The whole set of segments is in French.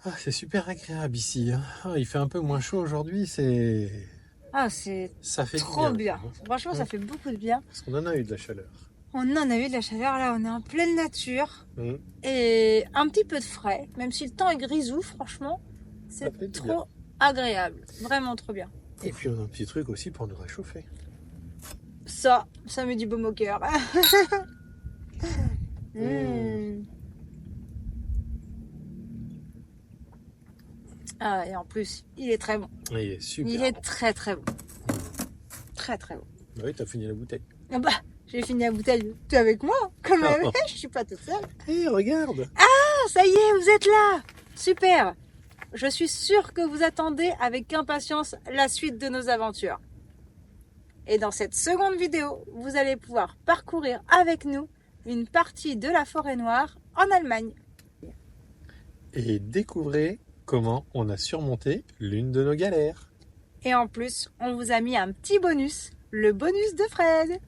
Ah, c'est super agréable ici, hein. Ah, il fait un peu moins chaud aujourd'hui, Ah, c'est ça fait du trop bien, bien. quoi, Franchement, hein. ça fait beaucoup de bien. Parce qu'on en a eu de la chaleur. On en a eu de la chaleur, là, on est en pleine nature. Mm. Et un petit peu de frais, même si le temps est grisou, franchement, Ça c'est fait du bien. trop agréable. Vraiment trop bien. Et puis on a un petit truc aussi pour nous réchauffer. Ça me dit baume au cœur. Mm. Mmh. Ah, et en plus, il est très bon. Il est Il super est bon. très très bon. Mm. Très très bon. Bah oui, t'as fini la bouteille. Ah bah, j'ai fini la bouteille. Tu es avec moi, quand Ah, même. oh. Je suis pas toute seule. Hé, regarde! Ah, ça y est, vous êtes là. Super. Je suis sûre que vous attendez avec impatience la suite de nos aventures. Et dans cette seconde vidéo, vous allez pouvoir parcourir avec nous une partie de la forêt noire en Allemagne. Et découvrez comment on a surmonté l'une de nos galères. Et en plus, on vous a mis un petit bonus, le bonus de Fred.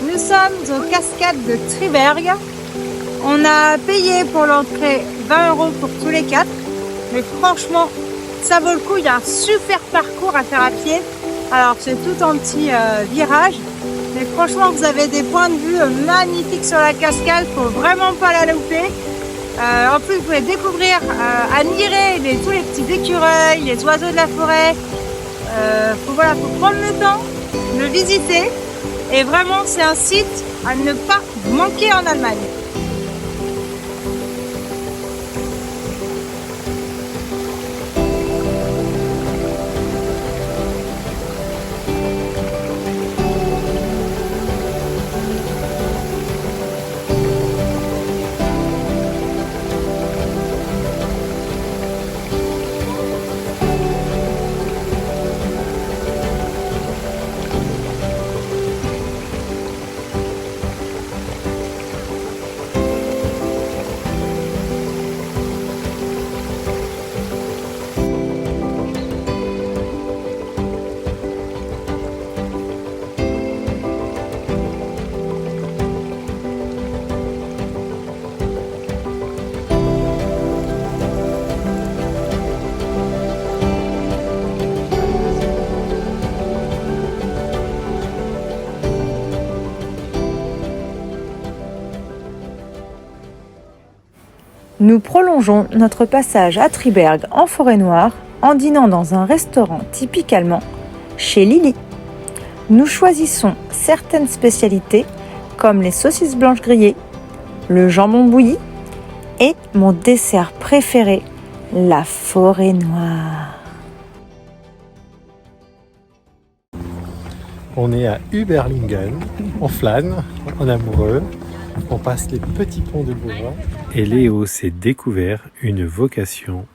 Nous sommes aux cascades de Triberg. On a payé pour l'entrée 20 € pour tous les quatre. Mais franchement, ça vaut le coup. Il y a un super parcours à faire à pied. Alors c'est tout en petit virage. Mais franchement, vous avez des points de vue magnifiques sur la cascade. Faut vraiment pas la louper. En plus, vous pouvez découvrir, admirer tous les petits écureuils, les oiseaux de la forêt. Faut prendre le temps de visiter. Et vraiment, c'est un site à ne pas manquer en Allemagne. Nous prolongeons notre passage à Triberg en forêt noire en dînant dans un restaurant typique allemand, chez Lily. Nous choisissons certaines spécialités comme les saucisses blanches grillées, le jambon bouilli et mon dessert préféré, la forêt noire. On est à Überlingen, on flâne, en amoureux, on passe les petits ponts de bois. Et Léo s'est découvert une vocation,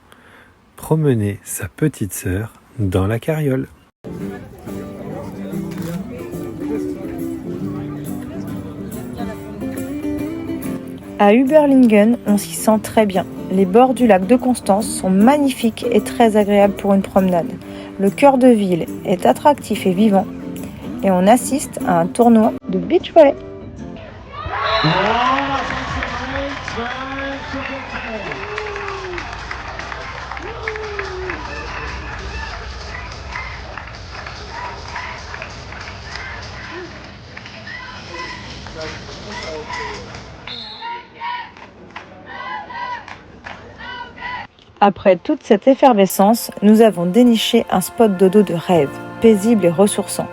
promener sa petite sœur dans la carriole. À Überlingen, on s'y sent très bien. Les bords du lac de Constance sont magnifiques et très agréables pour une promenade. Le cœur de ville est attractif et vivant. Et on assiste à un tournoi de beach volley. Après toute cette effervescence, nous avons déniché un spot dodo de rêve, paisible et ressourçant.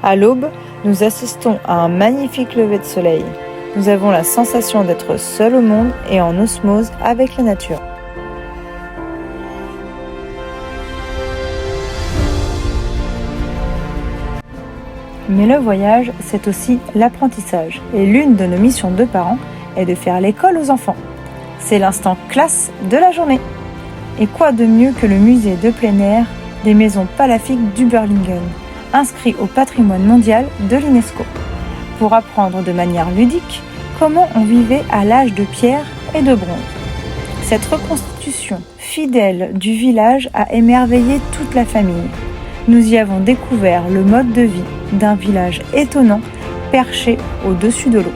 À l'aube, nous assistons à un magnifique lever de soleil. Nous avons la sensation d'être seuls au monde et en osmose avec la nature. Mais le voyage, c'est aussi l'apprentissage. Et l'une de nos missions de parents est de faire l'école aux enfants. C'est l'instant classe de la journée. Et quoi de mieux que le musée de plein air des maisons palafiques d'Überlingen, inscrit au patrimoine mondial de l'UNESCO, pour apprendre de manière ludique comment on vivait à l'âge de pierre et de bronze. Cette reconstitution fidèle du village a émerveillé toute la famille. Nous y avons découvert le mode de vie d'un village étonnant perché au-dessus de l'eau.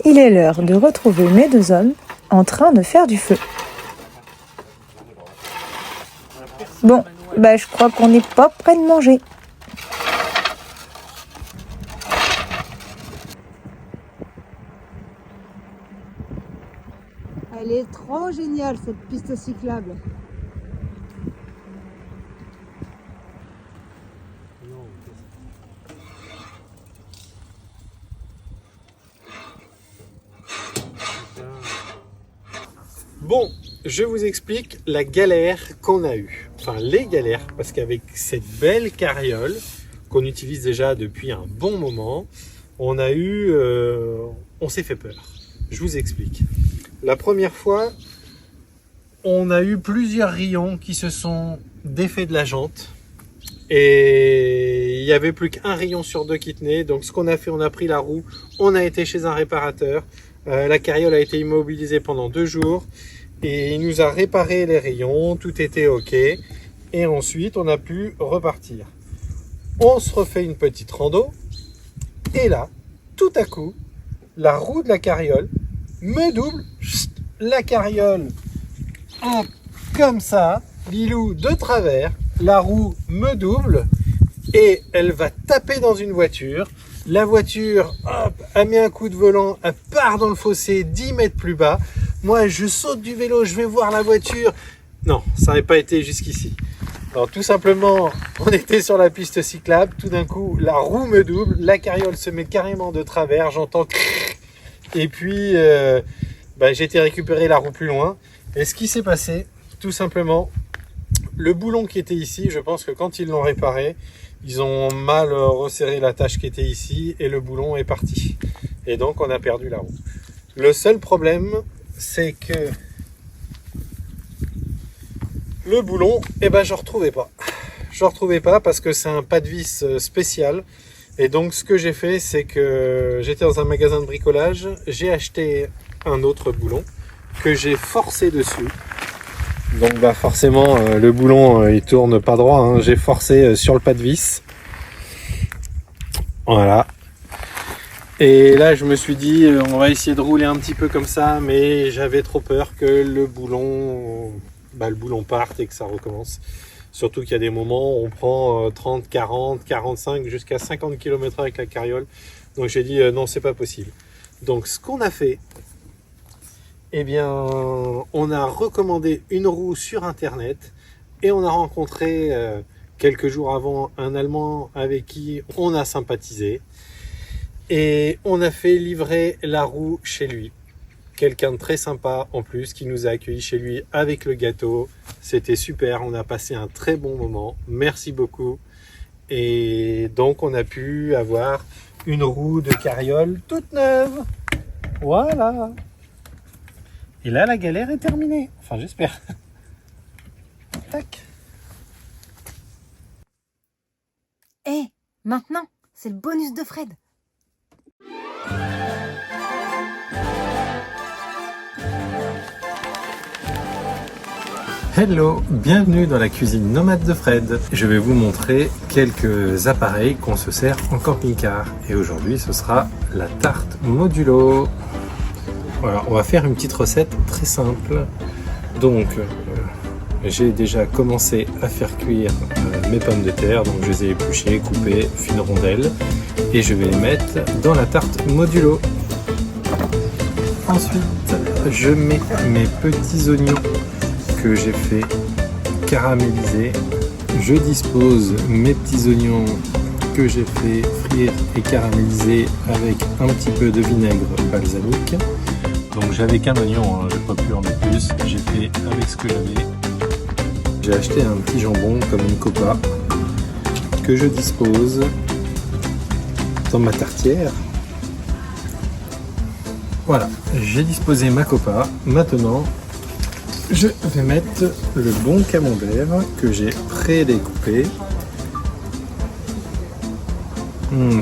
Il est l'heure de retrouver mes deux hommes en train de faire du feu. Bon, je crois qu'on n'est pas près de manger. Elle est trop géniale cette piste cyclable. Bon, je vous explique la galère qu'on a eue. Enfin, les galères, parce qu'avec cette belle carriole qu'on utilise déjà depuis un bon moment, on s'est fait peur. Je vous explique. La première fois, on a eu plusieurs rayons qui se sont défaits de la jante. Et il n'y avait plus qu'un rayon sur deux qui tenait. Donc ce qu'on a fait, on a pris la roue, on a été chez un réparateur. La carriole a été immobilisée pendant 2 jours. Et il nous a réparé les rayons, tout était ok. Et ensuite, on a pu repartir. On se refait une petite rando. Et là, tout à coup, la roue de la carriole me double. La carriole, hop, comme ça, Lilou de travers. La roue me double et elle va taper dans une voiture. La voiture, hop, elle met un coup de volant, elle part dans le fossé 10 mètres plus bas. Moi, je saute du vélo, je vais voir la voiture. Non, ça n'avait pas été jusqu'ici. Alors, tout simplement, on était sur la piste cyclable. Tout d'un coup, la roue me double, la carriole se met carrément de travers. J'entends et puis, j'ai été récupérer la roue plus loin. Et ce qui s'est passé, tout simplement, le boulon qui était ici, je pense que quand ils l'ont réparé, ils ont mal resserré la tâche qui était ici et le boulon est parti. Et donc, on a perdu la roue. Le seul problème, c'est que le boulon, je retrouvais pas. Je retrouvais pas parce que c'est un pas de vis spécial. Et donc, ce que j'ai fait, c'est que j'étais dans un magasin de bricolage, j'ai acheté un autre boulon que j'ai forcé dessus. Donc forcément le boulon il tourne pas droit, hein. J'ai forcé sur le pas de vis. Voilà. Et là je me suis dit on va essayer de rouler un petit peu comme ça, mais j'avais trop peur que le boulon parte et que ça recommence. Surtout qu'il y a des moments où on prend 30, 40, 45 jusqu'à 50 km/h avec la carriole. Donc j'ai dit non, c'est pas possible. Donc ce qu'on a fait, on a recommandé une roue sur internet et on a rencontré quelques jours avant un Allemand avec qui on a sympathisé et on a fait livrer la roue chez lui. Quelqu'un de très sympa en plus qui nous a accueillis chez lui avec le gâteau. C'était super, on a passé un très bon moment. Merci beaucoup. Et donc on a pu avoir une roue de carriole toute neuve. Voilà. Et là, la galère est terminée. Enfin, j'espère. Tac. Maintenant, c'est le bonus de Fred. Hello, bienvenue dans la cuisine nomade de Fred. Je vais vous montrer quelques appareils qu'on se sert en camping-car. Et aujourd'hui, ce sera la tarte modulo. Voilà, on va faire une petite recette très simple. Donc, j'ai déjà commencé à faire cuire mes pommes de terre. Donc, je les ai épluchées, coupées, fines rondelles. et je vais les mettre dans la tarte modulo. Ensuite, je mets mes petits oignons que j'ai fait caraméliser. Je dispose mes petits oignons que j'ai fait frire et caraméliser avec un petit peu de vinaigre balsamique. Donc j'avais qu'un oignon, hein, j'ai pas pu en mettre plus, j'ai fait avec ce que j'avais. J'ai acheté un petit jambon comme une copa que je dispose dans ma tartière. Voilà, j'ai disposé ma copa. Maintenant, je vais mettre le bon camembert que j'ai pré-découpé.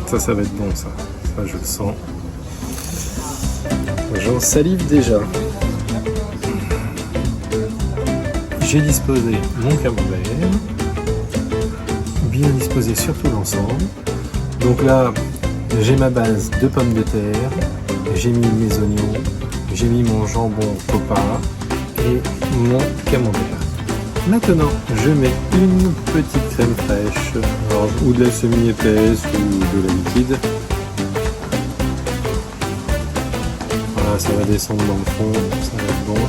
Ça va être bon ça. Ça, je le sens. J'en salive déjà. J'ai disposé mon camembert. Bien disposé sur tout l'ensemble. Donc là, j'ai ma base de pommes de terre. J'ai mis mes oignons. J'ai mis mon jambon copa et mon camembert. Maintenant, je mets une petite crème fraîche, alors, ou de la semi-épaisse ou de la liquide. Voilà, ça va descendre dans le fond, ça va être bon.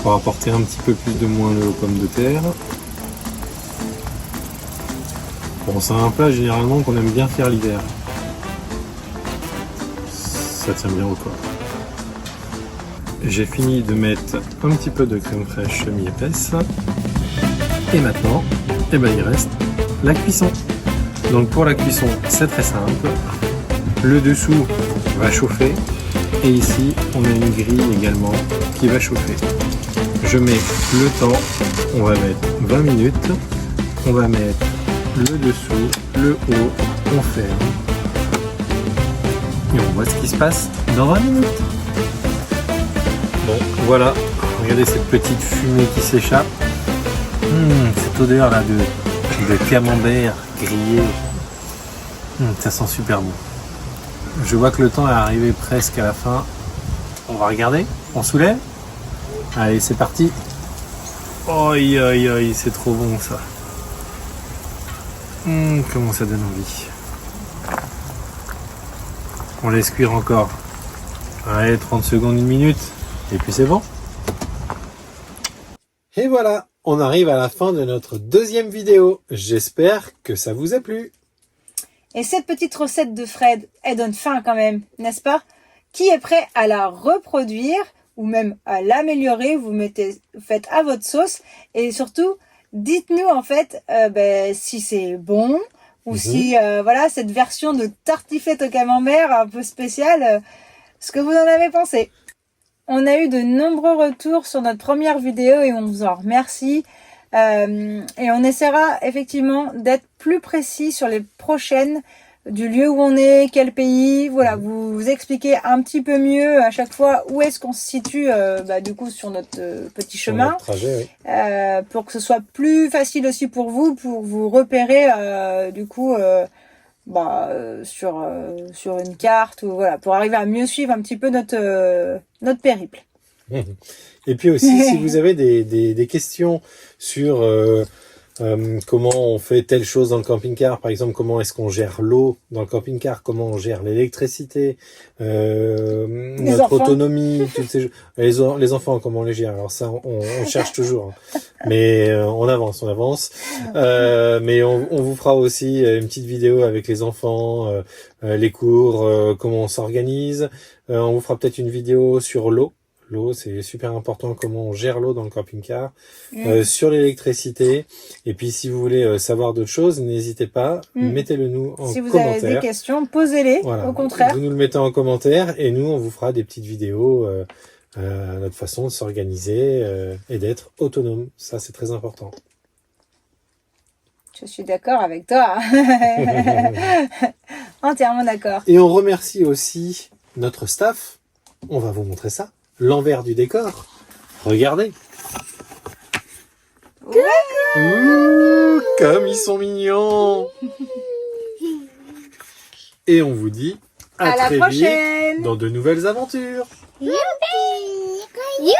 Pour apporter un petit peu plus de moelleux aux pommes de terre. Bon, c'est un plat généralement qu'on aime bien faire l'hiver. Ça tient bien au corps. J'ai fini de mettre un petit peu de crème fraîche semi-épaisse. Et maintenant, il reste la cuisson. Donc pour la cuisson, c'est très simple. Le dessous va chauffer. Et ici, on a une grille également qui va chauffer. Je mets le temps. On va mettre 20 minutes. On va mettre le dessous, le haut. On ferme. Et on voit ce qui se passe dans 20 minutes. Bon, voilà, regardez cette petite fumée qui s'échappe. Cette odeur là de camembert grillé. Ça sent super bon. Je vois que le temps est arrivé presque à la fin. On va regarder, on soulève. Allez, c'est parti. Aïe, aïe, aïe, c'est trop bon ça. Comment ça donne envie. On laisse cuire encore. Allez, 30 secondes, 1 minute. Et puis c'est bon. Et voilà, on arrive à la fin de notre deuxième vidéo. J'espère que ça vous a plu. Et cette petite recette de Fred, elle donne faim quand même, n'est-ce pas? Qui est prêt à la reproduire ou même à l'améliorer? Vous faites à votre sauce et surtout, dites-nous en fait si c'est bon ou si voilà cette version de tartiflette au camembert un peu spéciale, ce que vous en avez pensé. On a eu de nombreux retours sur notre première vidéo et on vous en remercie. Et on essaiera effectivement d'être plus précis sur les prochaines, du lieu où on est, quel pays. Voilà, vous expliquer un petit peu mieux à chaque fois où est-ce qu'on se situe du coup sur notre petit chemin. Notre trajet, oui. Pour que ce soit plus facile aussi pour vous repérer sur une carte ou voilà, pour arriver à mieux suivre un petit peu notre périple. Et puis aussi, si vous avez des questions sur comment on fait telle chose dans le camping-car, par exemple, comment est-ce qu'on gère l'eau dans le camping-car, comment on gère l'électricité, notre autonomie, toutes ces choses. Les enfants, comment on les gère. Alors ça, on cherche toujours. Hein. Mais on avance. Mais on vous fera aussi une petite vidéo avec les enfants, les cours, comment on s'organise. On vous fera peut-être une vidéo sur l'eau. L'eau, c'est super important, comment on gère l'eau dans le camping-car, sur l'électricité. Et puis, si vous voulez savoir d'autres choses, n'hésitez pas, mettez-le nous en commentaire. Si vous avez des questions, posez-les, voilà. Au contraire. Vous nous le mettez en commentaire et nous, on vous fera des petites vidéos à notre façon de s'organiser et d'être autonome. Ça, c'est très important. Je suis d'accord avec toi. Entièrement d'accord. Et on remercie aussi notre staff. On va vous montrer ça. L'envers du décor. Regardez. Ouh, comme ils sont mignons. Et on vous dit à très vite dans de nouvelles aventures. Youpi! Youpi!